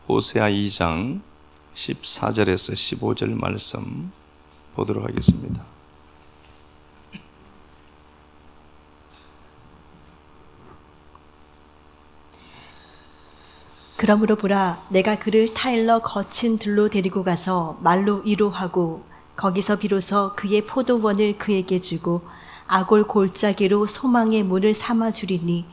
호세아 2장 14절에서 15절 말씀 보도록 하겠습니다. 그러므로 보라, 내가 그를 타일러 거친 들로 데리고 가서 말로 위로하고 거기서 비로소 그의 포도원을 그에게 주고 아골 골짜기로 소망의 문을 삼아 주리니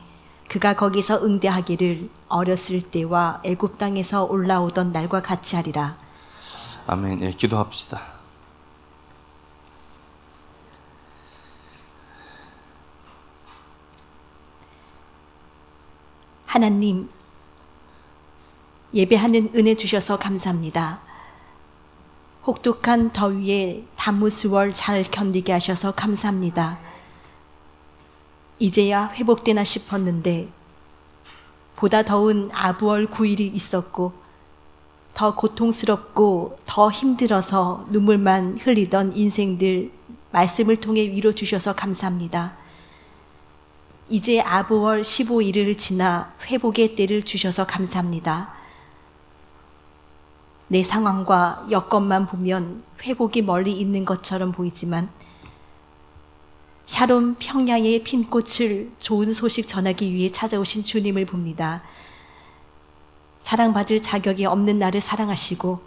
그가 거기서 응대하기를 어렸을 때와 애굽 땅에서 올라오던 날과 같이 하리라. 아멘. 예, 기도합시다. 하나님, 예배하는 은혜 주셔서 감사합니다. 혹독한 더위에 단무스월 잘 견디게 하셔서 감사합니다. 이제야 회복되나 싶었는데 보다 더운 아부월 9일이 있었고 더 고통스럽고 더 힘들어서 눈물만 흘리던 인생들 말씀을 통해 위로 주셔서 감사합니다. 이제 아부월 15일을 지나 회복의 때를 주셔서 감사합니다. 내 상황과 여건만 보면 회복이 멀리 있는 것처럼 보이지만 샤론 평야의 핀 꽃을 좋은 소식 전하기 위해 찾아오신 주님을 봅니다. 사랑받을 자격이 없는 나를 사랑하시고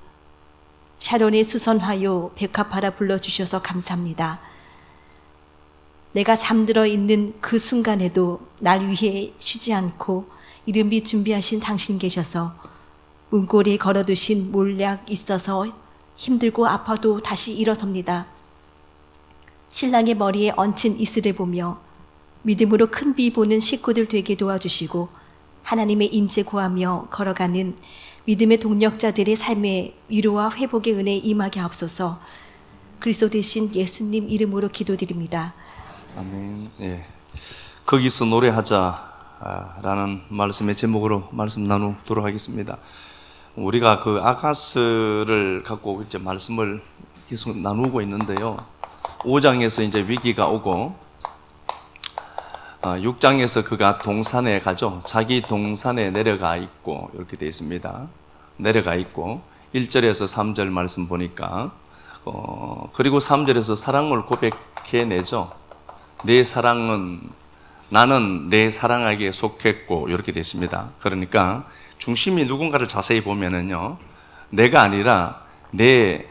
샤론의 수선화요 백합화라 불러주셔서 감사합니다. 내가 잠들어 있는 그 순간에도 날 위해 쉬지 않고 이른비 준비하신 당신 계셔서 문고리에 걸어두신 몰약 있어서 힘들고 아파도 다시 일어섭니다. 신랑의 머리에 얹힌 이슬을 보며 믿음으로 큰 비 보는 식구들 되게 도와주시고 하나님의 임재 구하며 걸어가는 믿음의 동력자들의 삶에 위로와 회복의 은혜 임하게 하옵소서. 그리스도 되신 예수님 이름으로 기도드립니다. 아멘. 예. 거기서 노래하자라는 말씀의 제목으로 말씀 나누도록 하겠습니다. 우리가 그 아가스를 갖고 이제 말씀을 계속 나누고 있는데요. 5장에서 이제 위기가 오고 6장에서 그가 동산에 가죠. 자기 동산에 내려가 있고 이렇게 되어 있습니다. 내려가 있고 1절에서 3절 말씀 보니까 그리고 3절에서 사랑을 고백해내죠. 내 사랑은 나는 내 사랑에게 속했고 이렇게 되어 있습니다. 그러니까 중심이 누군가를 자세히 보면은요, 내가 아니라 내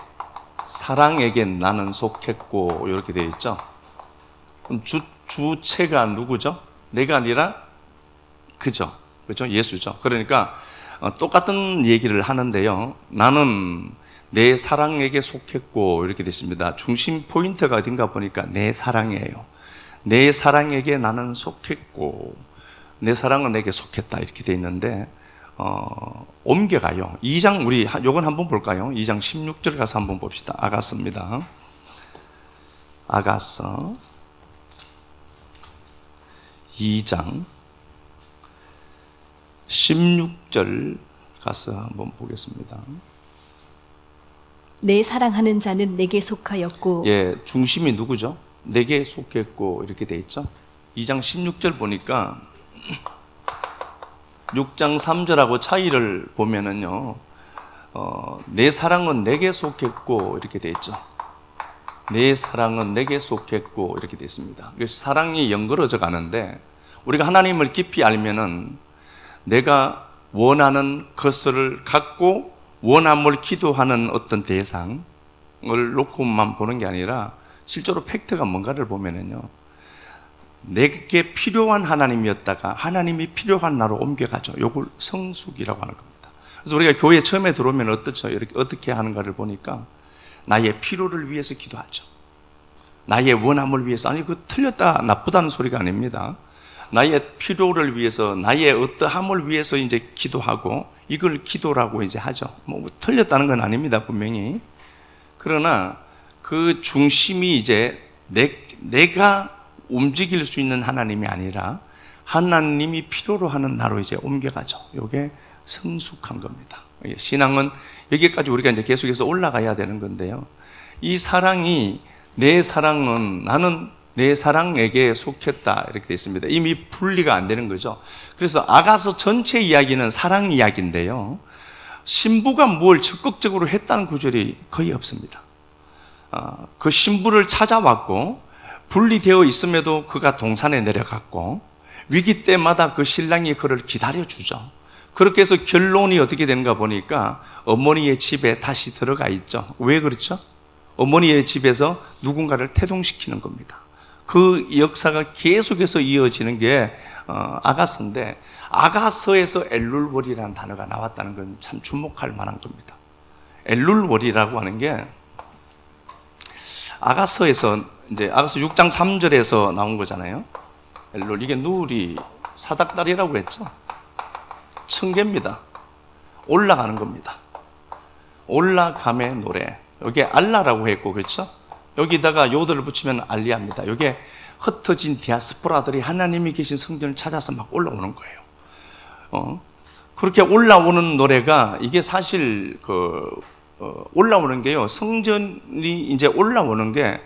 사랑에게 나는 속했고 이렇게 되어 있죠. 그럼 주체가 누구죠? 내가 아니라 그죠, 그죠? 예수죠. 그러니까 똑같은 얘기를 하는데요. 나는 내 사랑에게 속했고 이렇게 됐습니다. 중심 포인트가 어딘가 보니까 내 사랑이에요. 내 사랑에게 나는 속했고 내 사랑은 내게 속했다 이렇게 돼 있는데 옮겨가요. 2장 우리 요건 한번 볼까요? 2장 16절 가서 한번 봅시다. 아가스입니다. 아가스 2장 16절 가서 한번 보겠습니다. 내 사랑하는 자는 내게 속하였고. 예, 중심이 누구죠? 내게 속했고 이렇게 돼 있죠. 2장 16절 보니까 6장 3절하고 차이를 보면은요, 내 사랑은 내게 속했고 이렇게 돼 있죠. 내 사랑은 내게 속했고 이렇게 돼 있습니다. 사랑이 연결어져 가는데 우리가 하나님을 깊이 알면은 내가 원하는 것을 갖고 원함을 기도하는 어떤 대상을 놓고만 보는 게 아니라 실제로 팩트가 뭔가를 보면은요, 내게 필요한 하나님이었다가 하나님이 필요한 나로 옮겨가죠. 이걸 성숙이라고 하는 겁니다. 그래서 우리가 교회 처음에 들어오면 어떻죠? 이렇게 어떻게 하는가를 보니까 나의 필요를 위해서 기도하죠. 나의 원함을 위해서. 아니, 그 틀렸다 나쁘다는 소리가 아닙니다. 나의 필요를 위해서, 나의 어떠함을 위해서 이제 기도하고 이걸 기도라고 이제 하죠. 뭐 틀렸다는 건 아닙니다, 분명히. 그러나 그 중심이 이제 내가 움직일 수 있는 하나님이 아니라 하나님이 필요로 하는 나로 이제 옮겨가죠. 이게 성숙한 겁니다. 신앙은 여기까지 우리가 이제 계속해서 올라가야 되는 건데요. 이 사랑이 내 사랑은 나는 내 사랑에게 속했다 이렇게 되어 있습니다. 이미 분리가 안 되는 거죠. 그래서 아가서 전체 이야기는 사랑 이야기인데요. 신부가 뭘 적극적으로 했다는 구절이 거의 없습니다. 그 신부를 찾아왔고 분리되어 있음에도 그가 동산에 내려갔고 위기 때마다 그 신랑이 그를 기다려주죠. 그렇게 해서 결론이 어떻게 되는가 보니까 어머니의 집에 다시 들어가 있죠. 왜 그렇죠? 어머니의 집에서 누군가를 태동시키는 겁니다. 그 역사가 계속해서 이어지는 게 아가서인데, 아가서에서 엘룰월이라는 단어가 나왔다는 건 참 주목할 만한 겁니다. 엘룰월이라고 하는 게 아가서에서 이제 아가서 6장 3절에서 나온 거잖아요. 엘룰, 이게 누리 사닥다리라고 했죠. 청개입니다. 올라가는 겁니다. 올라감의 노래. 여기에 알라라고 했고, 그렇죠? 여기다가 요들을 붙이면 알리아입니다. 여기에 흩어진 디아스포라들이 하나님이 계신 성전을 찾아서 막 올라오는 거예요. 그렇게 올라오는 노래가, 이게 사실 올라오는 게요, 성전이 이제 올라오는 게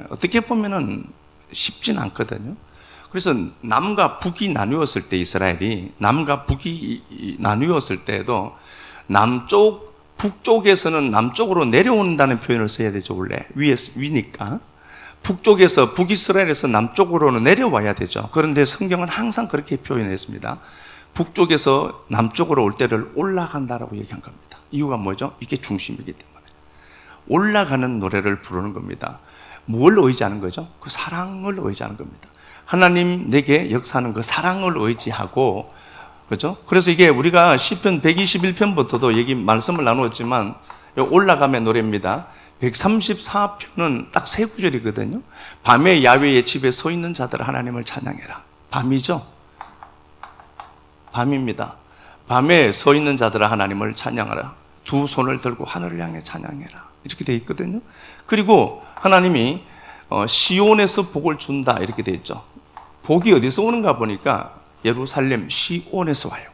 어떻게 보면은 쉽진 않거든요. 그래서 남과 북이 나누었을 때, 이스라엘이 남과 북이 나누었을 때에도 북쪽에서는 남쪽으로 내려온다는 표현을 써야 되죠. 원래 위니까 북이스라엘에서 남쪽으로는 내려와야 되죠. 그런데 성경은 항상 그렇게 표현했습니다. 북쪽에서 남쪽으로 올 때를 올라간다라고 얘기한 겁니다. 이유가 뭐죠? 이게 중심이기 때문에 올라가는 노래를 부르는 겁니다. 뭘 의지하는 거죠? 그 사랑을 의지하는 겁니다. 하나님 내게 역사하는 그 사랑을 의지하고, 그렇죠? 그래서 이게 우리가 시편 121편부터도 말씀을 나누었지만 올라감의 노래입니다. 134편은 딱 세 구절이거든요. 밤에 야훼의 집에 서 있는 자들 하나님을 찬양해라. 밤이죠? 밤입니다. 밤에 서 있는 자들아 하나님을 찬양하라. 두 손을 들고 하늘을 향해 찬양해라. 이렇게 되어 있거든요. 그리고 하나님이 시온에서 복을 준다 이렇게 되어 있죠. 복이 어디서 오는가 보니까 예루살렘 시온에서 와요.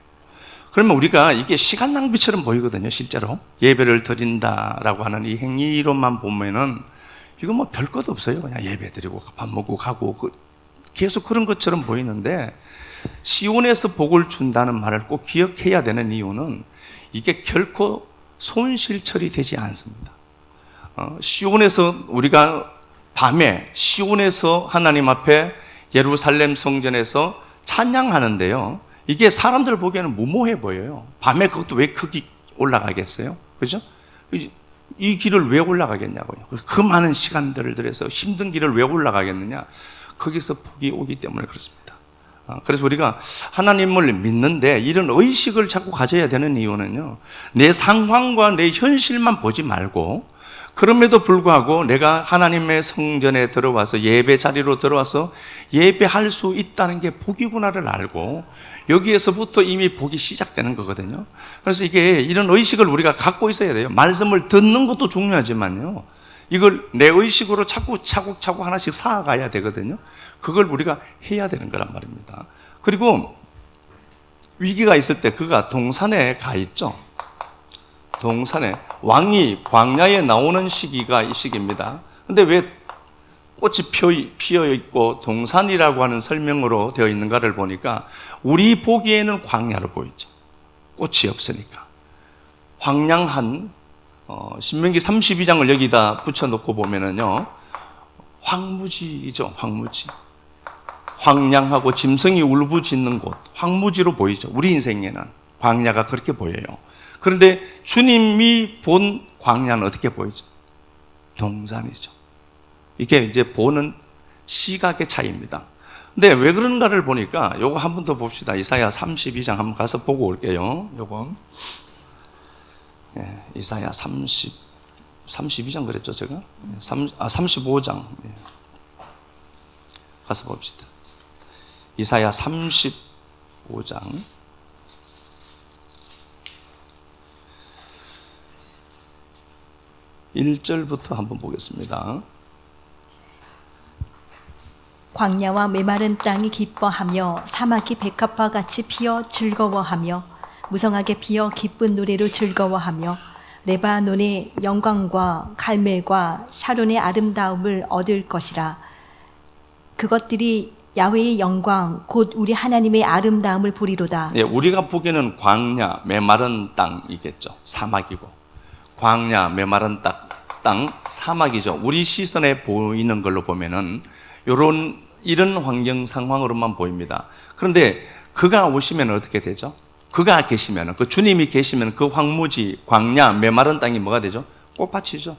그러면 우리가 이게 시간 낭비처럼 보이거든요. 실제로 예배를 드린다라고 하는 이 행위로만 보면은 이거 뭐 별 것 없어요. 그냥 예배 드리고 밥 먹고 가고 계속 그런 것처럼 보이는데, 시온에서 복을 준다는 말을 꼭 기억해야 되는 이유는 이게 결코 손실처리 되지 않습니다. 시온에서 우리가 밤에 시온에서 하나님 앞에 예루살렘 성전에서 찬양하는데요, 이게 사람들 보기에는 무모해 보여요. 밤에 그것도 왜 크게 올라가겠어요? 그죠? 이 길을 왜 올라가겠냐고요. 그 많은 시간들을 들여서 힘든 길을 왜 올라가겠느냐? 거기서 복이 오기 때문에 그렇습니다. 그래서 우리가 하나님을 믿는데 이런 의식을 자꾸 가져야 되는 이유는요, 내 상황과 내 현실만 보지 말고, 그럼에도 불구하고 내가 하나님의 성전에 들어와서 예배 자리로 들어와서 예배할 수 있다는 게 복이구나를 알고, 여기에서부터 이미 복이 시작되는 거거든요. 그래서 이런 의식을 우리가 갖고 있어야 돼요. 말씀을 듣는 것도 중요하지만요, 이걸 내 의식으로 자꾸 차곡차곡 하나씩 쌓아가야 되거든요. 그걸 우리가 해야 되는 거란 말입니다. 그리고 위기가 있을 때 그가 동산에 가 있죠. 동산에 왕이 광야에 나오는 시기가 이 시기입니다. 근데 왜 꽃이 피어 있고 동산이라고 하는 설명으로 되어 있는가를 보니까 우리 보기에는 광야로 보이죠. 꽃이 없으니까. 황량한 신명기 32장을 여기다 붙여놓고 보면은요, 황무지죠. 황무지. 황량하고 짐승이 울부짖는 곳, 황무지로 보이죠. 우리 인생에는 광야가 그렇게 보여요. 그런데 주님이 본 광야는 어떻게 보이죠? 동산이죠. 이게 이제 보는 시각의 차이입니다. 근데 왜 그런가를 보니까 요거 한 번 더 봅시다. 이사야 32장 한번 가서 보고 올게요. 요거. 예, 이사야 32장 그랬죠, 제가? 35장. 예. 가서 봅시다. 이사야 35장. 1절부터 한번 보겠습니다. 광야와 메마른 땅이 기뻐하며 사막이 백합화 같이 피어 즐거워하며 무성하게 피어 기쁜 노래로 즐거워하며 레바논의 영광과 갈멜과 샤론의 아름다움을 얻을 것이라. 그것들이 야훼의 영광 곧 우리 하나님의 아름다움을 보리로다. 예, 우리가 보기에는 광야, 메마른 땅이겠죠. 사막이고. 광야, 메마른 땅, 사막이죠. 우리 시선에 보이는 걸로 보면은 이런 환경 상황으로만 보입니다. 그런데 그가 오시면 어떻게 되죠? 그가 계시면, 그 주님이 계시면 그 황무지, 광야, 메마른 땅이 뭐가 되죠? 꽃밭이죠.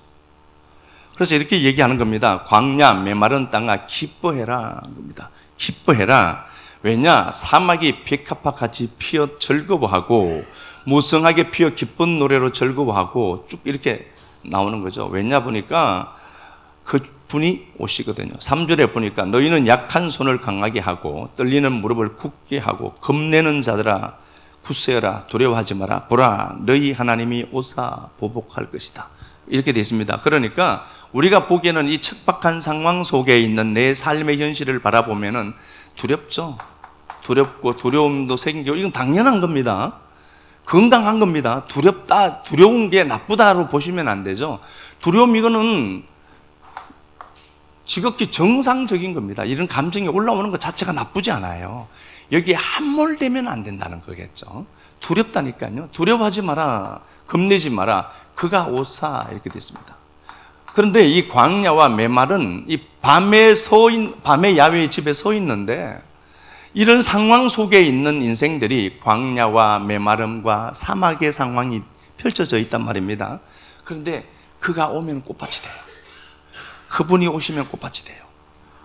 그래서 이렇게 얘기하는 겁니다. 광야, 메마른 땅아 기뻐해라 겁니다. 기뻐해라. 왜냐? 사막이 백합화 같이 피어 즐거워하고 무성하게 피어 기쁜 노래로 즐거워하고 쭉 이렇게 나오는 거죠. 왜냐 보니까 그 분이 오시거든요. 3절에 보니까 너희는 약한 손을 강하게 하고 떨리는 무릎을 굳게 하고 겁내는 자들아 굳세어라 두려워하지 마라. 보라 너희 하나님이 오사 보복할 것이다. 이렇게 되어 있습니다. 그러니까 우리가 보기에는 이 척박한 상황 속에 있는 내 삶의 현실을 바라보면은 두렵죠. 두렵고 두려움도 생기고 이건 당연한 겁니다. 건강한 겁니다. 두렵다, 두려운 게 나쁘다로 보시면 안 되죠. 두려움 이거는 지극히 정상적인 겁니다. 이런 감정이 올라오는 것 자체가 나쁘지 않아요. 여기에 함몰되면 안 된다는 거겠죠. 두렵다니까요. 두려워하지 마라. 겁내지 마라. 그가 오사 이렇게 됐습니다. 그런데 이 광야와 메말은 이 밤에 야훼의 집에 서 있는데 이런 상황 속에 있는 인생들이 광야와 메마름과 사막의 상황이 펼쳐져 있단 말입니다. 그런데 그가 오면 꽃밭이 돼요. 그분이 오시면 꽃밭이 돼요.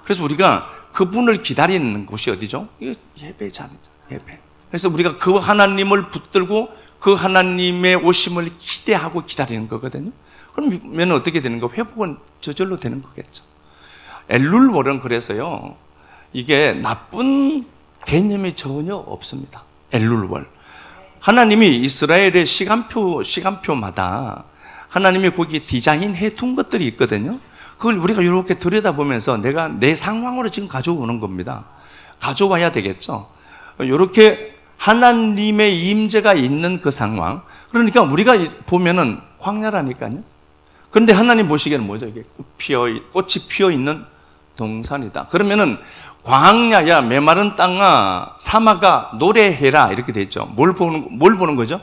그래서 우리가 그분을 기다리는 곳이 어디죠? 이게 예배잖아요. 예배. 그래서 우리가 그 하나님을 붙들고 그 하나님의 오심을 기대하고 기다리는 거거든요. 그러면 어떻게 되는 거? 회복은 저절로 되는 거겠죠. 엘룰월은 그래서요, 이게 나쁜 개념이 전혀 없습니다. 엘룰월. 하나님이 이스라엘의 시간표마다 하나님이 거기에 디자인해 둔 것들이 있거든요. 그걸 우리가 이렇게 들여다보면서 내가 내 상황으로 지금 가져오는 겁니다. 가져와야 되겠죠. 이렇게 하나님의 임재가 있는 그 상황. 그러니까 우리가 보면은 광야라니까요. 그런데 하나님 보시기에는 뭐죠? 이게 꽃이 피어 있는 동산이다. 그러면은 광야야, 메마른 땅아, 사막아, 노래해라 이렇게 돼 있죠. 뭘 보는 거죠?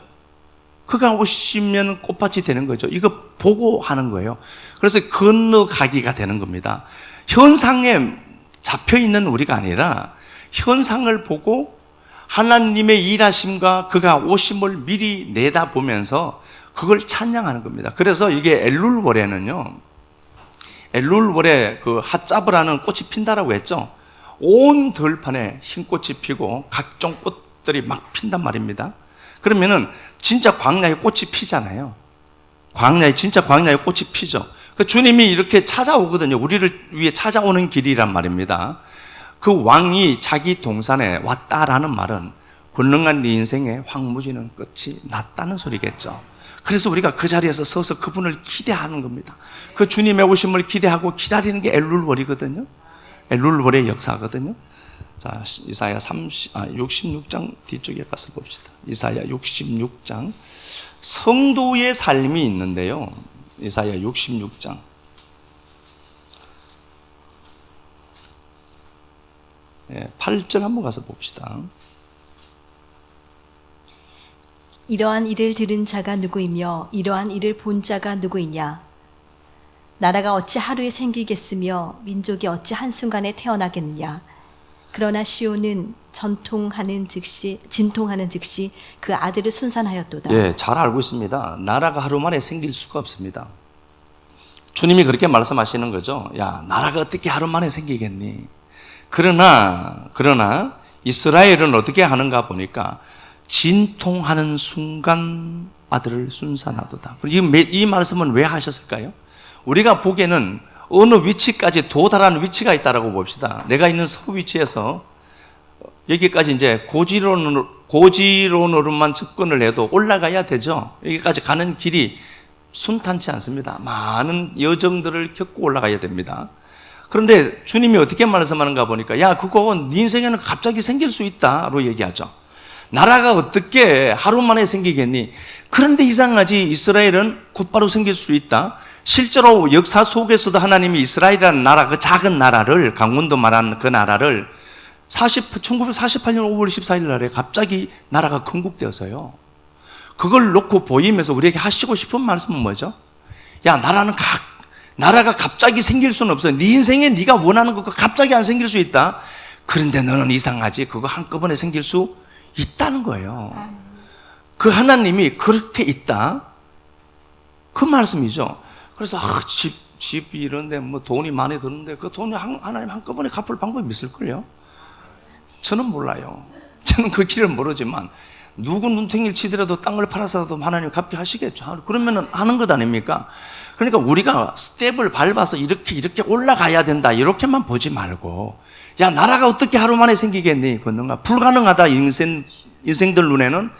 그가 오시면 꽃밭이 되는 거죠. 이거 보고 하는 거예요. 그래서 건너가기가 되는 겁니다. 현상에 잡혀 있는 우리가 아니라 현상을 보고 하나님의 일하심과 그가 오심을 미리 내다보면서 그걸 찬양하는 겁니다. 그래서 이게 엘룰월에는요, 엘룰월에 그 핫자브라는 꽃이 핀다라고 했죠. 온 들판에 흰 꽃이 피고 각종 꽃들이 막 핀단 말입니다. 그러면은 진짜 광야에 꽃이 피잖아요. 진짜 광야에 꽃이 피죠. 그 주님이 이렇게 찾아오거든요. 우리를 위해 찾아오는 길이란 말입니다. 그 왕이 자기 동산에 왔다라는 말은 권능한 네 인생의 황무지는 끝이 났다는 소리겠죠. 그래서 우리가 그 자리에서 서서 그분을 기대하는 겁니다. 그 주님의 오심을 기대하고 기다리는 게 엘룰월이거든요. 엘룰월의 역사거든요. 자, 이사야 66장 뒤쪽에 가서 봅시다. 이사야 66장. 성도의 삶이 있는데요. 이사야 66장. 예, 8절 한번 가서 봅시다. 이러한 일을 들은 자가 누구이며 이러한 일을 본 자가 누구이냐? 나라가 어찌 하루에 생기겠으며 민족이 어찌 한순간에 태어나겠느냐? 그러나 시온은 진통하는 즉시 그 아들을 순산하였도다. 예, 잘 알고 있습니다. 나라가 하루 만에 생길 수가 없습니다. 주님이 그렇게 말씀하시는 거죠. 야, 나라가 어떻게 하루 만에 생기겠니? 그러나 이스라엘은 어떻게 하는가 보니까 진통하는 순간 아들을 순산하도다. 이 말씀은 왜 하셨을까요? 우리가 보기에는 어느 위치까지 도달하는 위치가 있다라고 봅시다. 내가 있는 서위치에서 여기까지 이제 고지론으로만 접근을 해도 올라가야 되죠. 여기까지 가는 길이 순탄치 않습니다. 많은 여정들을 겪고 올라가야 됩니다. 그런데 주님이 어떻게 말씀하는가 보니까 야, 그거 네 인생에는 갑자기 생길 수 있다로 얘기하죠. 나라가 어떻게 하루 만에 생기겠니? 그런데 이상하지, 이스라엘은 곧바로 생길 수 있다. 실제로 역사 속에서도 하나님이 이스라엘이라는 나라, 그 작은 나라를, 강원도 말하는 그 나라를 1948년 5월 14일 날에 갑자기 나라가 건국되어서요. 그걸 놓고 보이면서 우리에게 하시고 싶은 말씀은 뭐죠? 야, 나라가 갑자기 생길 수는 없어. 네 인생에 네가 원하는 것과 갑자기 안 생길 수 있다. 그런데 너는 이상하지. 그거 한꺼번에 생길 수 있다는 거예요. 그 하나님이 그렇게 있다. 그 말씀이죠. 그래서 집 이런데 뭐 돈이 많이 드는데 그 돈이 하나님 한꺼번에 갚을 방법이 있을걸요? 저는 몰라요. 저는 그 길을 모르지만 누구 눈탱이를 치더라도 땅을 팔아서라도 하나님 갚게 하시겠죠. 그러면은 하는 것 아닙니까? 그러니까 우리가 스텝을 밟아서 이렇게 올라가야 된다 이렇게만 보지 말고, 야, 나라가 어떻게 하루 만에 생기겠니? 그런가? 불가능하다 인생들 눈에는.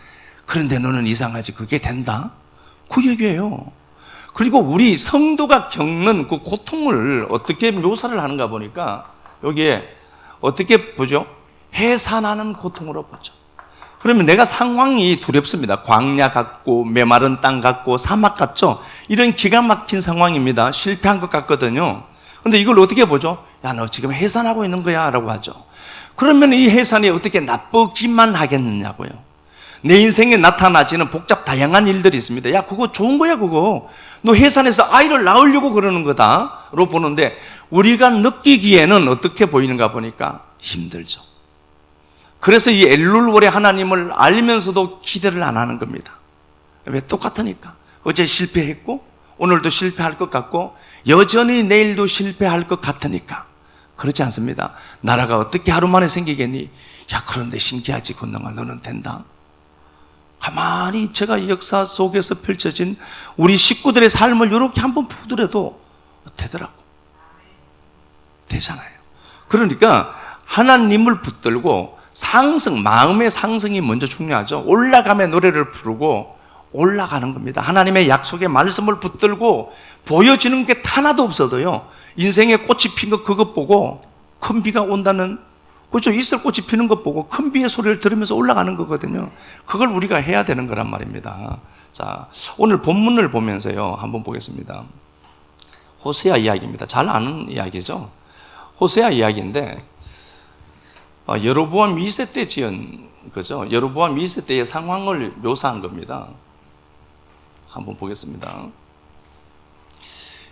그런데 너는 이상하지. 그게 된다? 그 얘기예요. 그리고 우리 성도가 겪는 그 고통을 어떻게 묘사를 하는가 보니까 여기에 어떻게 보죠? 해산하는 고통으로 보죠. 그러면 내가 상황이 두렵습니다. 광야 같고 메마른 땅 같고 사막 같죠? 이런 기가 막힌 상황입니다. 실패한 것 같거든요. 근데 이걸 어떻게 보죠? 야, 너 지금 해산하고 있는 거야 라고 하죠. 그러면 이 해산이 어떻게 나쁘기만 하겠느냐고요. 내 인생에 나타나지는 복잡 다양한 일들이 있습니다. 야, 그거 좋은 거야 그거. 너 해산해서 아이를 낳으려고 그러는 거다로 보는데, 우리가 느끼기에는 어떻게 보이는가 보니까 힘들죠. 그래서 이 엘룰월에 하나님을 알면서도 기대를 안 하는 겁니다. 왜? 똑같으니까. 어제 실패했고 오늘도 실패할 것 같고 여전히 내일도 실패할 것 같으니까. 그렇지 않습니다. 나라가 어떻게 하루 만에 생기겠니? 야, 그런데 신기하지. 건너가 너는 된다. 가만히 제가 역사 속에서 펼쳐진 우리 식구들의 삶을 이렇게 한번 보더라도 되더라고. 되잖아요. 그러니까 하나님을 붙들고 마음의 상승이 먼저 중요하죠. 올라가며 노래를 부르고 올라가는 겁니다. 하나님의 약속의 말씀을 붙들고 보여지는 게 하나도 없어도요, 인생에 꽃이 핀 것 그것 보고 큰 비가 온다는, 그렇죠? 이슬 꽃이 피는 것 보고 큰 비의 소리를 들으면서 올라가는 거거든요. 그걸 우리가 해야 되는 거란 말입니다. 자, 오늘 본문을 보면서요, 한번 보겠습니다. 호세아 이야기입니다. 잘 아는 이야기죠. 호세아 이야기인데, 여로보암 2세 때 지은 거죠. 여로보암 2세 때의 상황을 묘사한 겁니다. 한번 보겠습니다.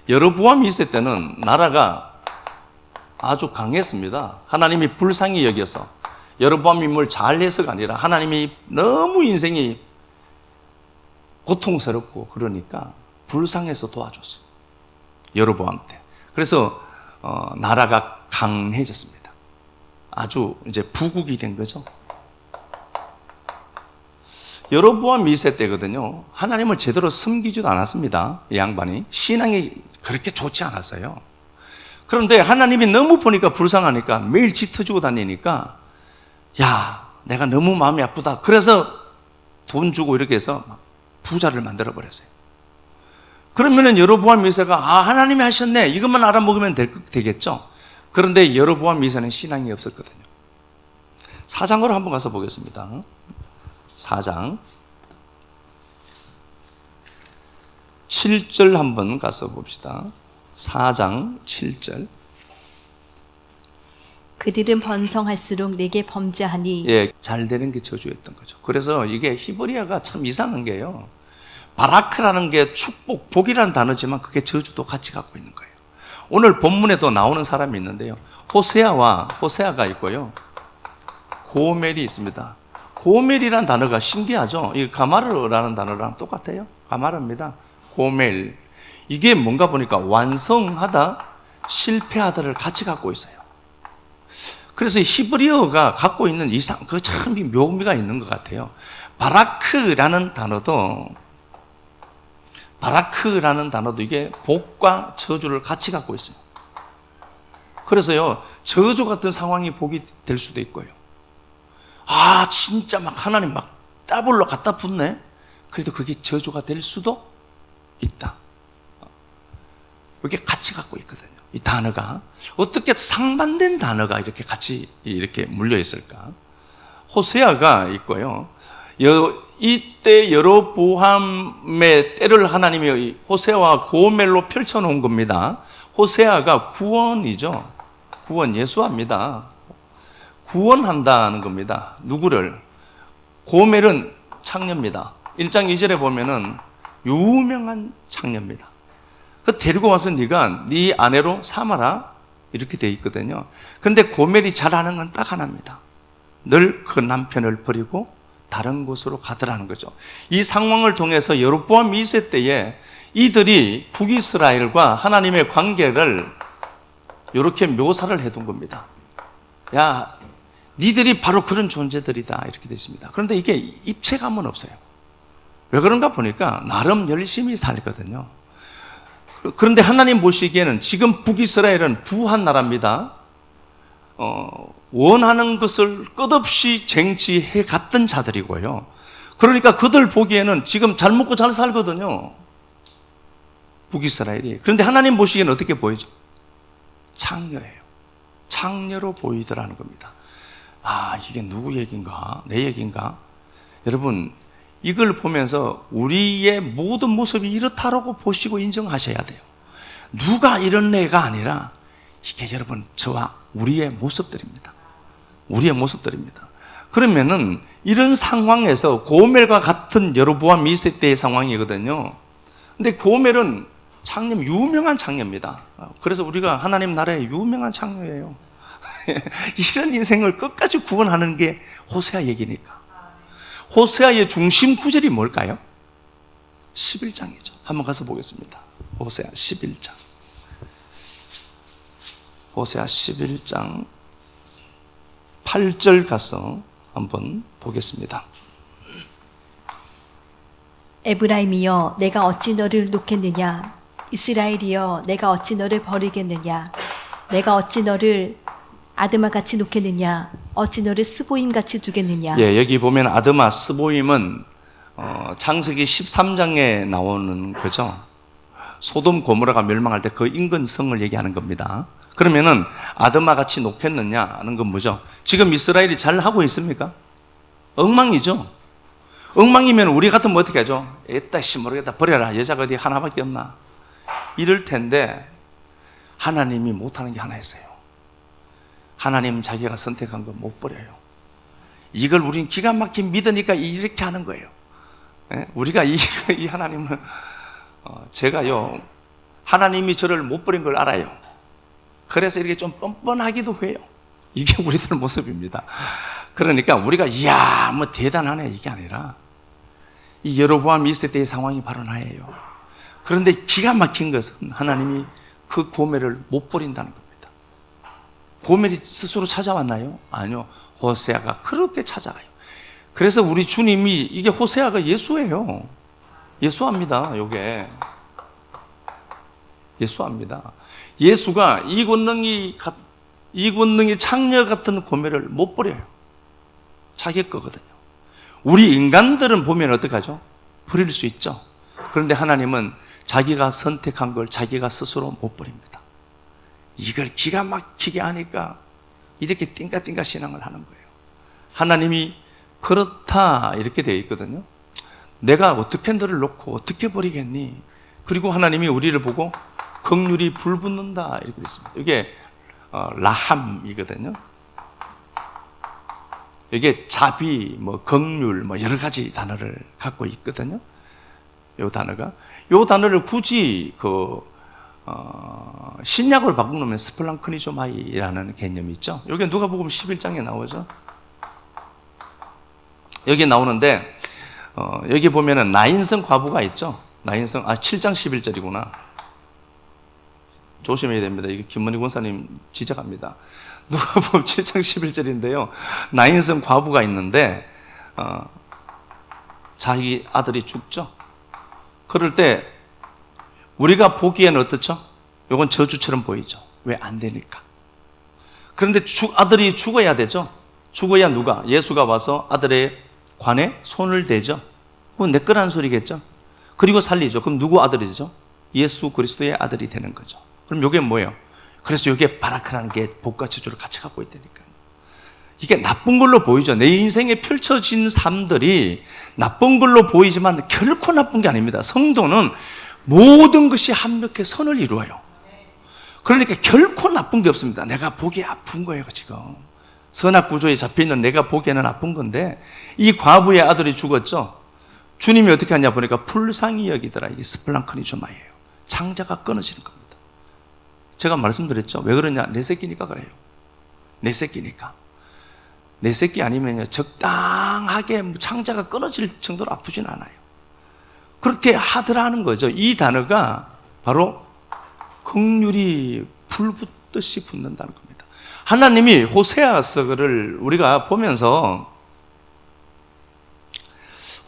여로보암 2세 때는 나라가 아주 강했습니다. 하나님이 불쌍히 여겨서, 여로보암이 뭘 잘해서가 아니라 하나님이 너무 인생이 고통스럽고 그러니까 불쌍해서 도와줬어요. 여로보암 때. 그래서 나라가 강해졌습니다. 아주 이제 부국이 된 거죠. 여로보암 2세 때거든요. 하나님을 제대로 섬기지도 않았습니다. 이 양반이 신앙이 그렇게 좋지 않았어요. 그런데 하나님이 너무 보니까 불쌍하니까 매일 짙어지고 다니니까, 야, 내가 너무 마음이 아프다. 그래서 돈 주고 이렇게 해서 부자를 만들어 버렸어요. 그러면은 여로보암 2세가 하나님이 하셨네, 이것만 알아먹으면 되겠죠. 그런데 여로보암 2세는 신앙이 없었거든요. 4장으로 한번 가서 보겠습니다. 4장 7절 한번 가서 봅시다. 4장 7절. 그들은 번성할수록 내게 범죄하니. 예, 잘 되는 게 저주였던 거죠. 그래서 이게 히브리어가 참 이상한 게요, 바라크라는 게 축복, 복이라는 단어지만 그게 저주도 같이 갖고 있는 거예요. 오늘 본문에도 나오는 사람이 있는데요, 호세아가 있고요, 고멜이 있습니다. 고멜이라는 단어가 신기하죠. 이 가마르라는 단어랑 똑같아요. 가마르입니다. 고멜. 이게 뭔가 보니까 완성하다, 실패하다를 같이 갖고 있어요. 그래서 이히브리어가 갖고 있는 그 참 묘미가 있는 것 같아요. 바라크라는 단어도 이게 복과 저주를 같이 갖고 있어요. 그래서요, 저주 같은 상황이 복이 될 수도 있고요. 진짜 막 하나님 막 더블로 갖다 붙네. 그래도 그게 저주가 될 수도 있다. 이게 같이 갖고 있거든요. 이 단어가 어떻게 상반된 단어가 이렇게 같이 이렇게 물려 있을까? 호세아가 있고요. 이때 여로보암의 때를 하나님이 호세아와 고멜로 펼쳐놓은 겁니다. 호세아가 구원이죠. 구원, 예수합니다. 구원한다는 겁니다. 누구를? 고멜은 창녀입니다. 1장 2절에 보면은 유명한 창녀입니다. 그 데리고 와서 네가 네 아내로 삼아라 이렇게 돼 있거든요. 근데 고멜이 잘하는 건 딱 하나입니다. 늘 그 남편을 버리고 다른 곳으로 가더라는 거죠. 이 상황을 통해서 여로보암 2세 때에 이들이 북이스라엘과 하나님의 관계를 이렇게 묘사를 해둔 겁니다. 야, 니들이 바로 그런 존재들이다 이렇게 되어 있습니다. 그런데 이게 입체감은 없어요. 왜 그런가 보니까 나름 열심히 살거든요. 그런데 하나님 보시기에는 지금 북이스라엘은 부한 나라입니다. 원하는 것을 끝없이 쟁취해 갔던 자들이고요. 그러니까 그들 보기에는 지금 잘 먹고 잘 살거든요. 북이스라엘이. 그런데 하나님 보시기에는 어떻게 보이죠? 창녀예요. 창녀로 보이더라는 겁니다. 아, 이게 누구 얘기인가? 내 얘기인가? 여러분, 이걸 보면서 우리의 모든 모습이 이렇다라고 보시고 인정하셔야 돼요. 누가 이런 애가 아니라 이게 여러분 저와 우리의 모습들입니다. 우리의 모습들입니다. 그러면은 이런 상황에서 고멜과 같은 여로보암 2세 때의 상황이거든요. 근데 고멜은 창녀, 유명한 창녀입니다. 그래서 우리가 하나님 나라의 유명한 창녀예요. 이런 인생을 끝까지 구원하는 게 호세아 얘기니까. 호세아의 중심 구절이 뭘까요? 11장이죠. 한번 가서 보겠습니다. 호세아 11장. 호세아 11장 8절 가서 한번 보겠습니다. 에브라임이여 내가 어찌 너를 놓겠느냐? 이스라엘이여 내가 어찌 너를 버리겠느냐? 내가 어찌 너를 아드마같이 놓겠느냐? 어찌 너를 스보임같이 두겠느냐? 예, 여기 보면 아드마, 스보임은 창세기 13장에 나오는 거죠. 소돔 고모라가 멸망할 때 그 인근 성을 얘기하는 겁니다. 그러면은 아드마같이 놓겠느냐 하는 건 뭐죠? 지금 이스라엘이 잘 하고 있습니까? 엉망이죠. 엉망이면 우리 같으면 어떻게 하죠? 에따 씨 모르겠다 버려라, 여자가 어디 하나밖에 없나? 이럴 텐데 하나님이 못하는 게 하나 있어요. 하나님 자기가 선택한 거 못 버려요. 이걸 우린 기가 막히게 믿으니까 이렇게 하는 거예요. 우리가 이 하나님은 제가요 하나님이 저를 못 버린 걸 알아요. 그래서 이렇게 좀 뻔뻔하기도 해요. 이게 우리들 모습입니다. 그러니까 우리가 이야 뭐 대단하네 이게 아니라 이 여로보암 2세 때의 상황이 바로 나예요. 그런데 기가 막힌 것은 하나님이 그 고멜을 못 버린다는 겁니다. 고멜이 스스로 찾아왔나요? 아니요. 호세아가 그렇게 찾아가요. 그래서 우리 주님이 이게 호세아가 예수예요. 예수합니다. 요게 예수합니다. 예수가 이 권능이 창녀 같은 고멜을 못 버려요. 자기 거거든요. 우리 인간들은 보면 어떡하죠? 버릴 수 있죠. 그런데 하나님은 자기가 선택한 걸 자기가 스스로 못 버립니다. 이걸 기가 막히게 하니까 이렇게 띵까띵까 신앙을 하는 거예요. 하나님이 그렇다 이렇게 되어 있거든요. 내가 어떻게 너를 놓고 어떻게 버리겠니? 그리고 하나님이 우리를 보고 긍휼이 불붙는다 이렇게 되어 있습니다. 이게 라함이거든요. 이게 자비, 긍휼, 여러 가지 단어를 갖고 있거든요. 이 단어를 굳이 신약으로 바꾸면 스플랑크니조마이라는 개념이 있죠. 여기 누가복음 11장에 나오죠. 여기 나오는데 여기 보면은 나인성 과부가 있죠. 7장 11절이구나. 조심해야 됩니다. 이게 김문희 권사님 지적합니다. 누가복음 7장 11절인데요. 나인성 과부가 있는데 자기 아들이 죽죠. 그럴 때 우리가 보기에는 어떻죠? 이건 저주처럼 보이죠. 왜 안 되니까. 그런데 아들이 죽어야 되죠. 죽어야 누가? 예수가 와서 아들의 관에 손을 대죠. 그건 내 거라는 소리겠죠. 그리고 살리죠. 그럼 누구 아들이죠? 예수 그리스도의 아들이 되는 거죠. 그럼 이게 뭐예요? 그래서 이게 바라크라는 게 복과 저주를 같이 갖고 있다니까요. 이게 나쁜 걸로 보이죠. 내 인생에 펼쳐진 삶들이 나쁜 걸로 보이지만 결코 나쁜 게 아닙니다. 성도는 모든 것이 합력해 선을 이루어요. 그러니까 결코 나쁜 게 없습니다. 내가 보기 아픈 거예요 지금. 선악 구조에 잡혀있는 내가 보기에는 나쁜 건데 이 과부의 아들이 죽었죠. 주님이 어떻게 하냐 보니까 불쌍히 여기더라. 이게 스플랑크니조마예요. 창자가 끊어지는 겁니다. 제가 말씀드렸죠. 왜 그러냐? 내 새끼니까 그래요. 내 새끼니까. 내 새끼 아니면요 적당하게 창자가 끊어질 정도로 아프진 않아요. 그렇게 하더라는 거죠. 이 단어가 바로 긍휼이 불 붙듯이 붙는다는 겁니다. 하나님이 호세아서를 우리가 보면서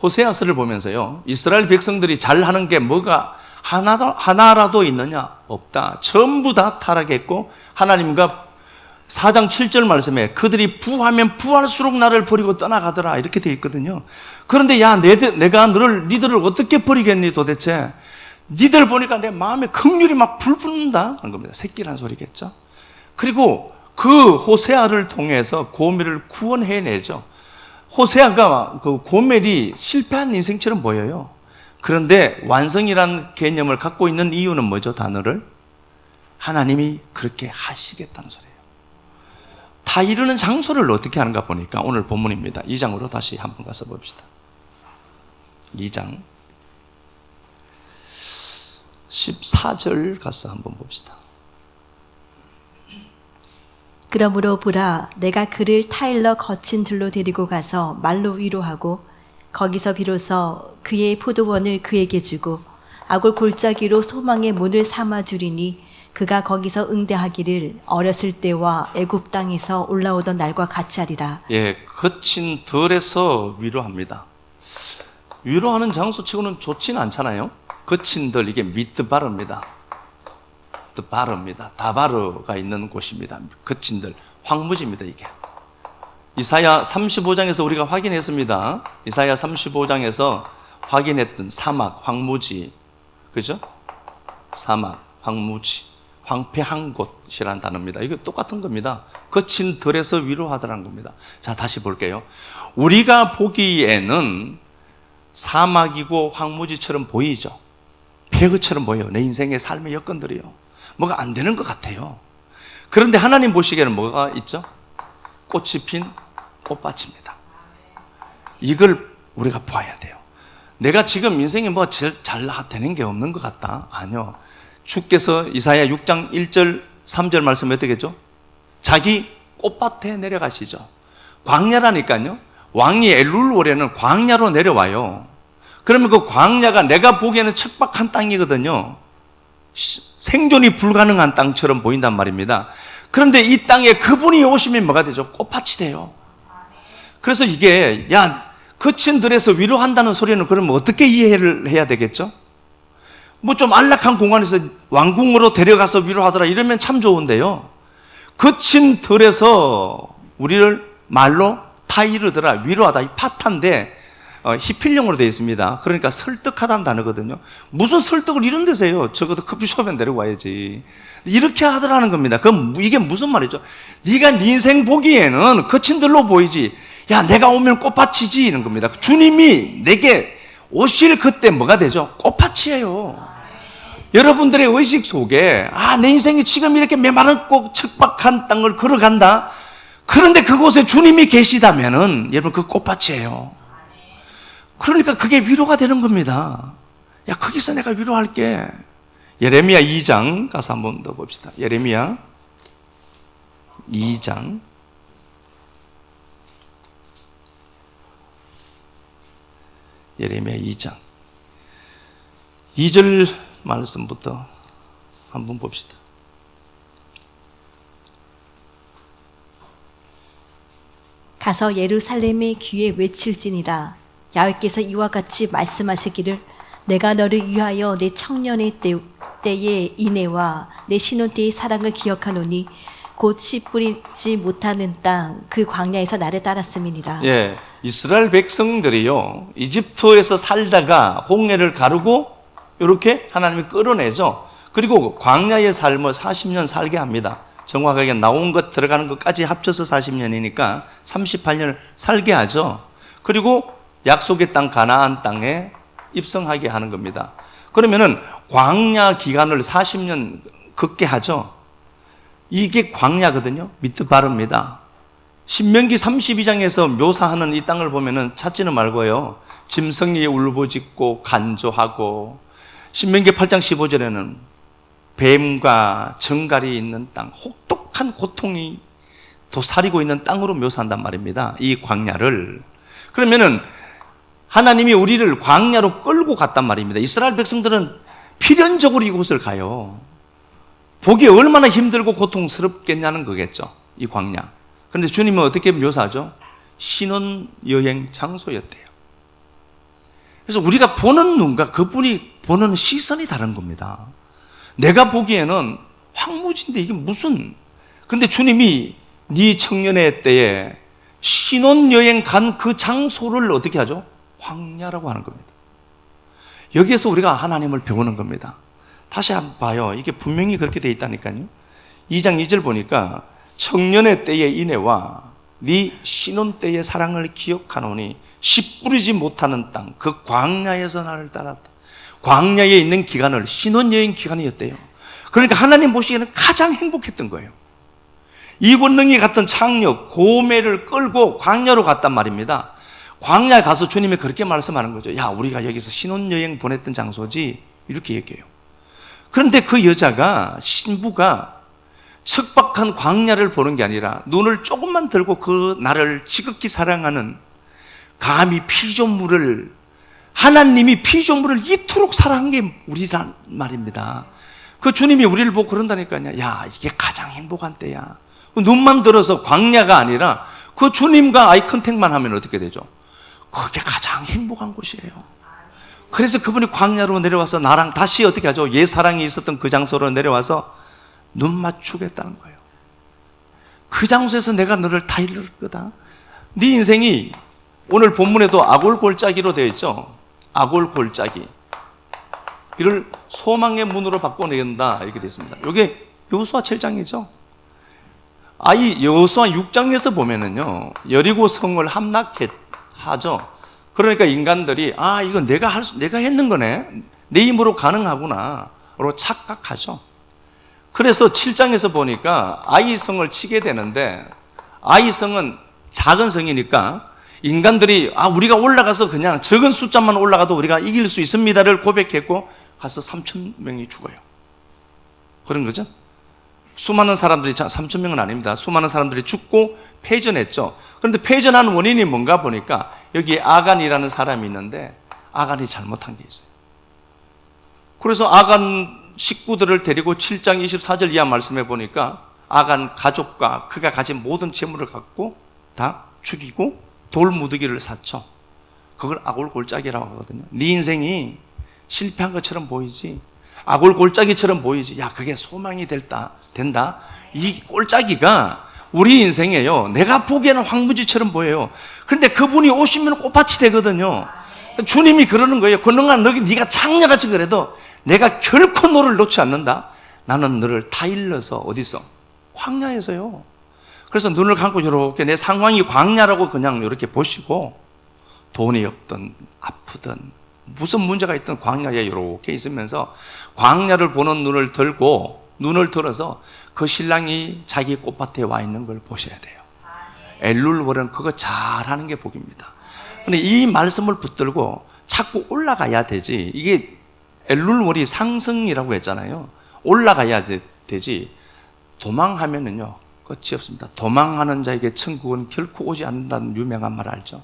호세아서를 보면서요 이스라엘 백성들이 잘하는 게 뭐가 하나라도 있느냐? 없다. 전부 다 타락했고 하나님과 4장 7절 말씀에 그들이 부하면 부할수록 나를 버리고 떠나가더라 이렇게 되어 있거든요. 그런데 야 내가 니들을 어떻게 버리겠니 도대체? 니들 보니까 내 마음에 긍휼이 막 불붙는다 하는 겁니다. 새끼란 소리겠죠. 그리고 그 호세아를 통해서 고멜을 구원해내죠. 호세아가 그 고멜이 실패한 인생처럼 보여요. 그런데 완성이라는 개념을 갖고 있는 이유는 뭐죠? 단어를 하나님이 그렇게 하시겠다는 소리예요. 다 이루는 장소를 어떻게 하는가 보니까 오늘 본문입니다. 2장으로 다시 한번 가서 봅시다. 2장 14절 가서 한번 봅시다. 그러므로 보라, 내가 그를 타일러 거친 들로 데리고 가서 말로 위로하고 거기서 비로소 그의 포도원을 그에게 주고 아골 골짜기로 소망의 문을 삼아 주리니 그가 거기서 응대하기를 어렸을 때와 애굽 땅에서 올라오던 날과 같이 하리라. 예, 거친 들에서 위로합니다. 위로하는 장소치고는 좋지는 않잖아요. 거친 들, 이게 미드바르입니다. 바르입니다. 다바르가 있는 곳입니다. 거친 들, 황무지입니다. 이게 이사야 35장에서 우리가 확인했습니다. 이사야 35장에서 확인했던 사막, 황무지, 그죠? 사막, 황무지, 황폐한 곳이라는 단어입니다. 이거 똑같은 겁니다. 거친 들에서 위로하더라는 겁니다. 자, 다시 볼게요. 우리가 보기에는 사막이고 황무지처럼 보이죠. 폐허처럼 보여요. 내 인생의 삶의 여건들이요. 뭐가 안 되는 것 같아요. 그런데 하나님 보시기에는 뭐가 있죠? 꽃이 핀 꽃밭입니다. 이걸 우리가 봐야 돼요. 내가 지금 인생에 뭐 잘 되는 게 없는 것 같다? 아니요. 주께서 이사야 6장 1절 3절 말씀이 어떻게 죠? 자기 꽃밭에 내려가시죠. 광야라니까요. 왕이 엘룰월에는 광야로 내려와요. 그러면 그 광야가 내가 보기에는 척박한 땅이거든요. 생존이 불가능한 땅처럼 보인단 말입니다. 그런데 이 땅에 그분이 오시면 뭐가 되죠? 꽃밭이 돼요. 그래서 이게 거친 들에서 위로한다는 소리는 그러면 어떻게 이해를 해야 되겠죠? 뭐 좀 안락한 공간에서 왕궁으로 데려가서 위로하더라 이러면 참 좋은데요. 거친 들에서 우리를 말로 타이르더라, 위로하다, 이 파탄데 히필령으로 되어 있습니다. 그러니까 설득하다는 단어거든요. 무슨 설득을 이런 데서 해요? 적어도 커피숍에 데려와야지. 이렇게 하더라는 겁니다. 그럼 이게 무슨 말이죠? 네가 네 인생 보기에는 거친 들로 보이지. 야, 내가 오면 꽃밭이지 이런 겁니다. 주님이 내게 오실 그때 뭐가 되죠? 꽃밭이에요. 여러분들의 의식 속에 내 인생이 지금 이렇게 메마르고 척박한 땅을 걸어간다. 그런데 그곳에 주님이 계시다면은 여러분 그 꽃밭이에요. 그러니까 그게 위로가 되는 겁니다. 야, 거기서 내가 위로할게. 예레미야 2장 가서 한번 더 봅시다. 예레미야 2장 예레미야 2장 2절 말씀부터 한번 봅시다. 가서 예루살렘의 귀에 외칠지니라. 야훼께서 이와 같이 말씀하시기를 내가 너를 위하여 내 청년의 때의 인애와 내 신혼 때의 사랑을 기억하노니 곧 씨 뿌리지 못하는 땅 그 광야에서 나를 따랐음이니라. 예, 이스라엘 백성들이요 이집트에서 살다가 홍해를 가르고 이렇게 하나님이 끌어내죠. 그리고 광야의 삶을 40년 살게 합니다. 정확하게 나온 것 들어가는 것까지 합쳐서 40년이니까 38년을 살게 하죠. 그리고 약속의 땅 가나안 땅에 입성하게 하는 겁니다. 그러면은 광야 기간을 40년 걷게 하죠. 이게 광야거든요. 미드바르입니다. 신명기 32장에서 묘사하는 이 땅을 보면은 찾지는 말고요. 짐승이 울부짖고 간조하고, 신명기 8장 15절에는 뱀과 정갈이 있는 땅, 혹독한 고통이 도사리고 있는 땅으로 묘사한단 말입니다. 이 광야를. 그러면은 하나님이 우리를 광야로 끌고 갔단 말입니다. 이스라엘 백성들은 필연적으로 이곳을 가요. 보기 얼마나 힘들고 고통스럽겠냐는 거겠죠. 이 광야. 그런데 주님은 어떻게 묘사하죠? 신혼여행 장소였대요. 그래서 우리가 보는 눈과 그분이 보는 시선이 다른 겁니다. 내가 보기에는 황무지인데 이게 무슨, 근데 주님이 네 청년의 때에 신혼여행 간 그 장소를 어떻게 하죠? 광야라고 하는 겁니다. 여기에서 우리가 하나님을 배우는 겁니다. 다시 한번 봐요. 이게 분명히 그렇게 돼 있다니까요. 2장 2절 보니까 청년의 때의 인애와 네 신혼 때의 사랑을 기억하노니 씨 뿌리지 못하는 땅 그 광야에서 나를 따랐다. 광야에 있는 기간을 신혼여행 기간이었대요. 그러니까 하나님 보시기에는 가장 행복했던 거예요. 이권능이 같은 창녀 고매를 끌고 광야로 갔단 말입니다. 광야에 가서 주님이 그렇게 말씀하는 거죠. 야, 우리가 여기서 신혼여행 보냈던 장소지, 이렇게 얘기해요. 그런데 그 여자가, 신부가 척박한 광야를 보는 게 아니라 눈을 조금만 들고 그 나를 지극히 사랑하는, 감히 피조물을, 하나님이 피조물을 이토록 사랑한 게 우리란 말입니다. 그 주님이 우리를 보고 그런다니까요. 야, 이게 가장 행복한 때야. 눈만 들어서 광야가 아니라 그 주님과 아이 컨택만 하면 어떻게 되죠? 그게 가장 행복한 곳이에요. 그래서 그분이 광야로 내려와서 나랑 다시 어떻게 하죠? 옛사랑이 있었던 그 장소로 내려와서 눈 맞추겠다는 거예요. 그 장소에서 내가 너를 다 이룰 거다. 네 인생이 오늘 본문에도 아골골짜기로 되어 있죠. 아골골짜기. 이를 소망의 문으로 바꿔낸다 이렇게 되어 있습니다. 이게 여호수아 7장이죠. 여호수아 6장에서 보면은요, 여리고 성을 함락하죠. 그러니까 인간들이 이거 내가 했는 거네, 내 힘으로 가능하구나로 착각하죠. 그래서 7장에서 보니까 아이 성을 치게 되는데, 아이 성은 작은 성이니까 인간들이 우리가 올라가서 그냥 적은 숫자만 올라가도 우리가 이길 수 있습니다를 고백했고 가서 3,000명이 죽어요. 그런 거죠. 수많은 사람들이, 3,000명은 아닙니다. 수많은 사람들이 죽고 패전했죠. 그런데 패전한 원인이 뭔가 보니까 여기에 아간이라는 사람이 있는데 아간이 잘못한 게 있어요. 그래서 아간 식구들을 데리고 7장 24절 이하 말씀해 보니까 아간 가족과 그가 가진 모든 재물을 갖고 다 죽이고 돌무더기를 샀죠. 그걸 아골골짜기라고 하거든요. 네 인생이 실패한 것처럼 보이지, 아골골짜기처럼 보이지, 야, 그게 소망이 된다. 이 골짜기가 우리 인생에요, 내가 보기에는 황무지처럼 보여요. 그런데 그분이 오시면 꽃밭이 되거든요. 주님이 그러는 거예요. 권능아, 네가 창녀같이 그래도 내가 결코 너를 놓지 않는다. 나는 너를 다 일러서 어디서? 광야에서요. 그래서 눈을 감고 이렇게 내 상황이 광야라고 그냥 이렇게 보시고, 돈이 없든 아프든 무슨 문제가 있든 광야에 이렇게 있으면서 광야를 보는 눈을 들어서 그 신랑이 자기 꽃밭에 와 있는 걸 보셔야 돼요. 엘룰월은 그거 잘하는 게 복입니다. 근데 이 말씀을 붙들고 자꾸 올라가야 되지. 이게 엘룰월이 상승이라고 했잖아요. 올라가야 되지. 도망하면은요 끝이 없습니다. 도망하는 자에게 천국은 결코 오지 않는다는 유명한 말 알죠?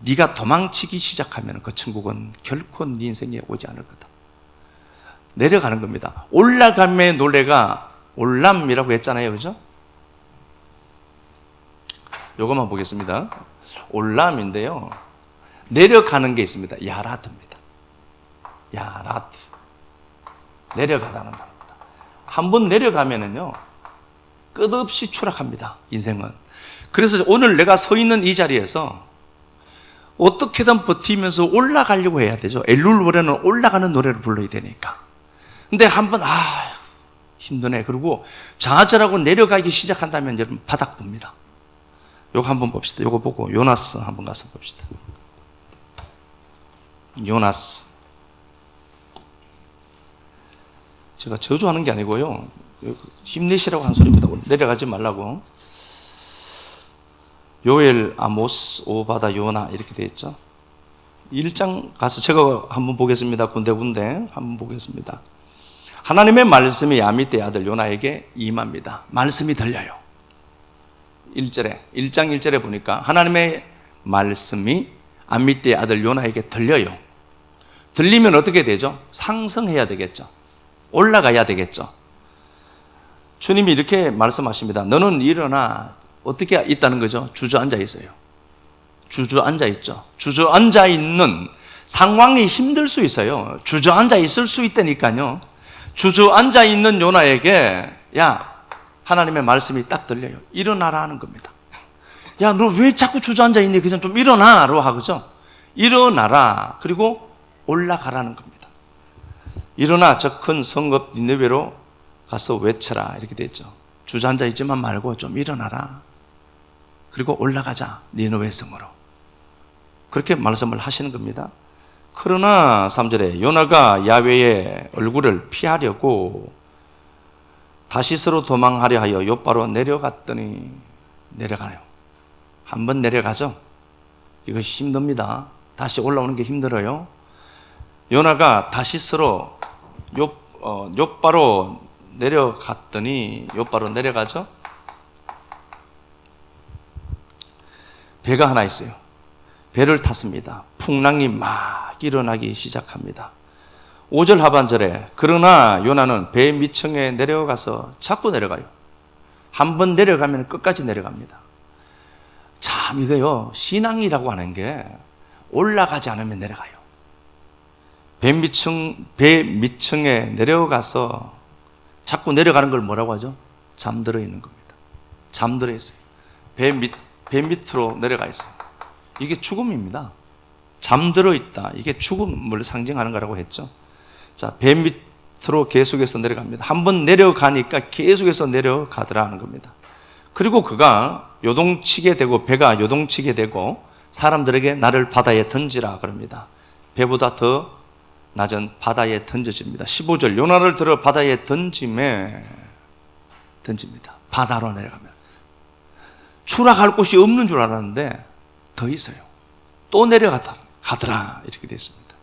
네가 도망치기 시작하면 그 천국은 결코 네 인생에 오지 않을 거다. 내려가는 겁니다. 올라감의 노래가 올람이라고 했잖아요, 그죠? 요것만 보겠습니다. 올람인데요, 내려가는 게 있습니다. 야라드입니다. 야라드. 내려가다는 겁니다. 한번 내려가면은요 끝없이 추락합니다, 인생은. 그래서 오늘 내가 서 있는 이 자리에서 어떻게든 버티면서 올라가려고 해야 되죠. 엘룰월에는 올라가는 노래를 불러야 되니까. 근데 한번 힘드네 그리고 좌절하고 내려가기 시작한다면 여러분 바닥 봅니다. 요거 한번 봅시다. 요거 보고 요나스 한번 가서 봅시다. 요나스. 제가 저주하는 게 아니고요, 힘내시라고 한 소리입니다. 내려가지 말라고. 요엘, 아모스, 오바다, 요나 이렇게 되어 있죠. 1장 가서 제가 한번 보겠습니다. 군데군데 한번 보겠습니다. 하나님의 말씀이 아미떼의 아들 요나에게 임합니다. 말씀이 들려요. 1장 1절에 보니까 하나님의 말씀이 아미떼의 아들 요나에게 들려요. 들리면 어떻게 되죠? 상승해야 되겠죠. 올라가야 되겠죠. 주님이 이렇게 말씀하십니다. 너는 일어나. 어떻게 있다는 거죠? 주저앉아 있어요. 주저앉아 있죠. 주저앉아 있는 상황이 힘들 수 있어요. 주저앉아 있을 수 있다니까요. 주저앉아 있는 요나에게 야, 하나님의 말씀이 딱 들려요. 일어나라 하는 겁니다. 야, 너 왜 자꾸 주저앉아 있니? 그냥 좀 일어나라고 하죠. 일어나라. 그리고 올라가라는 겁니다. 일어나 저 큰 성읍 니느웨로 가서 외쳐라. 이렇게 돼 있죠. 주저앉아 있지만 말고 좀 일어나라. 그리고 올라가자. 니느웨 성으로. 그렇게 말씀을 하시는 겁니다. 그러나 3절에 요나가 야훼의 얼굴을 피하려고 다시스로 도망하려 하여 욥바로 내려갔더니 내려가요. 한번 내려가죠. 이거 힘듭니다. 다시 올라오는 게 힘들어요. 요나가 다시스로 욥바로 내려갔더니 욥바로 내려가죠. 배가 하나 있어요. 배를 탔습니다. 풍랑이 막 일어나기 시작합니다. 5절 하반절에 그러나 요나는 배 밑층에 내려가서 자꾸 내려가요. 한번 내려가면 끝까지 내려갑니다. 참 이거요, 신앙이라고 하는 게 올라가지 않으면 내려가요. 배 밑층에 내려가서 자꾸 내려가는 걸 뭐라고 하죠? 잠들어 있는 겁니다. 잠들어 있어요. 배 밑으로 내려가 있어요. 이게 죽음입니다. 잠들어 있다. 이게 죽음을 상징하는 거라고 했죠. 자, 배 밑으로 계속해서 내려갑니다. 한번 내려가니까 계속해서 내려가더라는 겁니다. 그리고 그가 요동치게 되고 배가 요동치게 되고 사람들에게 나를 바다에 던지라 그럽니다. 배보다 더 낮은 바다에 던져집니다. 15절 요나를 들어 바다에 던집니다. 바다로 내려가면 추락할 곳이 없는 줄 알았는데 더 있어요. 또 내려가더라 이렇게 되어 있습니다.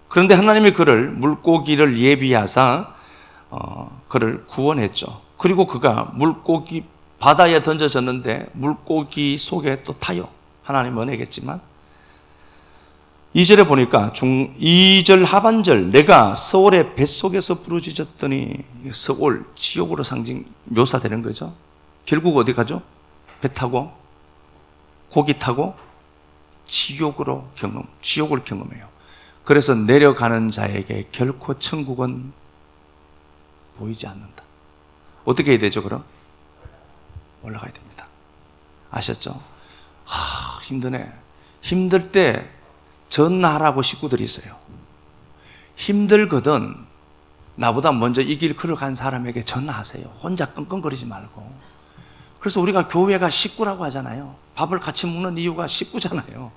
그런데 하나님이 그를 물고기를 예비하사 그를 구원했죠. 그리고 그가 물고기 바다에 던져졌는데 물고기 속에 또 타요. 하나님 은혜겠지만 2절에 보니까 2절 하반절 내가 서울의 뱃속에서 부르짖었더니 서울 지옥으로 묘사되는 거죠. 결국 어디 가죠? 배 타고 고기 타고 지옥을 경험해요. 그래서 내려가는 자에게 결코 천국은 보이지 않는다. 어떻게 해야 되죠 그럼? 올라가야 됩니다. 아셨죠? 힘드네. 힘들 때 전하라고 식구들이 있어요. 힘들거든 나보다 먼저 이 길 걸어간 사람에게 전하하세요. 혼자 끙끙거리지 말고. 그래서 우리가 교회가 식구라고 하잖아요. 밥을 같이 먹는 이유가 식구잖아요.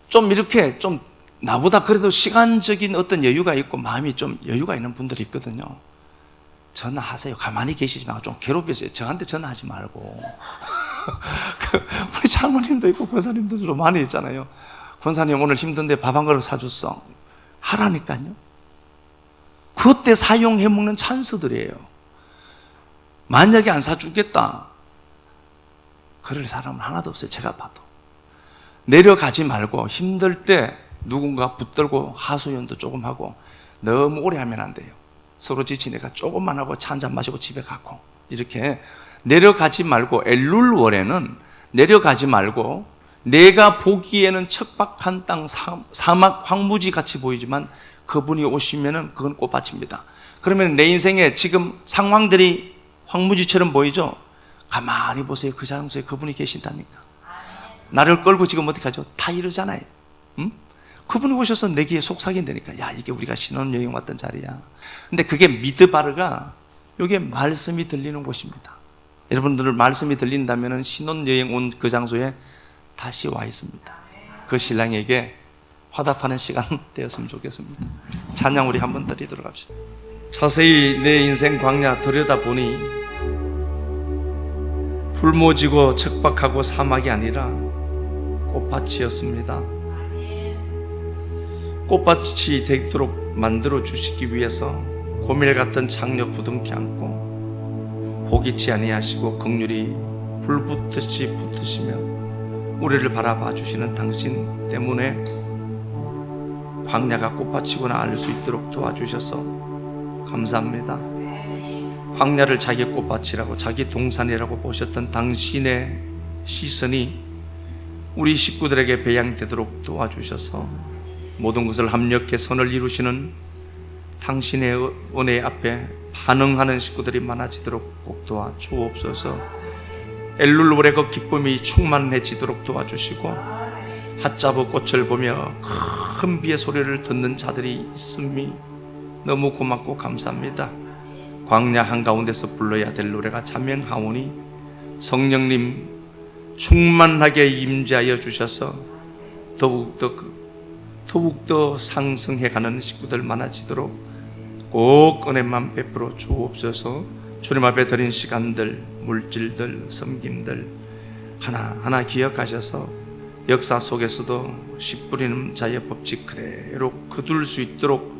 좀 이렇게 좀 나보다 그래도 시간적인 어떤 여유가 있고 마음이 좀 여유가 있는 분들이 있거든요. 전화하세요. 가만히 계시지 말고 좀 괴롭히세요. 저한테 전화하지 말고. 우리 장모님도 있고 권사님도 좀 많이 있잖아요. 권사님 오늘 힘든데 밥 한 그릇 사줬어. 하라니까요. 그때 사용해 먹는 찬스들이에요. 만약에 안 사주겠다. 그럴 사람은 하나도 없어요. 제가 봐도. 내려가지 말고 힘들 때 누군가 붙들고 하소연도 조금 하고 너무 오래 하면 안 돼요. 서로 지치니까 조금만 하고 차 한잔 마시고 집에 가고 이렇게 내려가지 말고 엘룰월에는 내려가지 말고 내가 보기에는 척박한 땅 사막 황무지 같이 보이지만 그분이 오시면은 그건 꽃밭입니다. 그러면 내 인생에 지금 상황들이 황무지처럼 보이죠? 가만히 보세요. 그 장소에 그분이 계신다니까. 나를 끌고 지금 어떻게 하죠? 다 이러잖아요. 응? 그분이 오셔서 내 귀에 속삭인다니까. 야, 이게 우리가 신혼여행 왔던 자리야. 근데 그게 미드바르가 이게 말씀이 들리는 곳입니다. 여러분들 말씀이 들린다면 신혼여행 온 그 장소에 다시 와 있습니다. 그 신랑에게 화답하는 시간 되었으면 좋겠습니다. 찬양 우리 한번 드리도록 합시다. 자세히 내 인생 광야 들여다보니 불모지고 척박하고 사막이 아니라 꽃밭이었습니다. 꽃밭이 되도록 만들어 주시기 위해서 고멜 같은 장녀 부둥켜 안고 포기치 아니하시고 긍휼히 불붙듯이 붙으시며 우리를 바라봐 주시는 당신 때문에 광야가 꽃밭이구나 알 수 있도록 도와주셔서 감사합니다. 광야를 자기 꽃밭이라고 자기 동산이라고 보셨던 당신의 시선이 우리 식구들에게 배양되도록 도와주셔서 모든 것을 합력해 선을 이루시는 당신의 은혜 앞에 반응하는 식구들이 많아지도록 꼭 도와주옵소서. 엘룰월의 그 기쁨이 충만해지도록 도와주시고 핫자브 꽃을 보며 큰 비의 소리를 듣는 자들이 있음이 너무 고맙고 감사합니다. 광야 한가운데서 불러야 될 노래가 자명하오니 성령님 충만하게 임재하여 주셔서 더욱더 상승해가는 식구들 많아지도록 꼭 은혜만 베풀어 주옵소서. 주님 앞에 드린 시간들, 물질들, 섬김들 하나하나 기억하셔서 역사 속에서도 씨 뿌리는 자의 법칙 그대로 거둘 수 있도록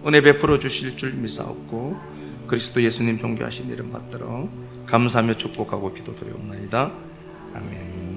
은혜 베풀어 주실 줄 믿사옵고 그리스도 예수님 존귀하신 이름 받들어 감사하며 축복하고 기도드리옵나이다. 아멘.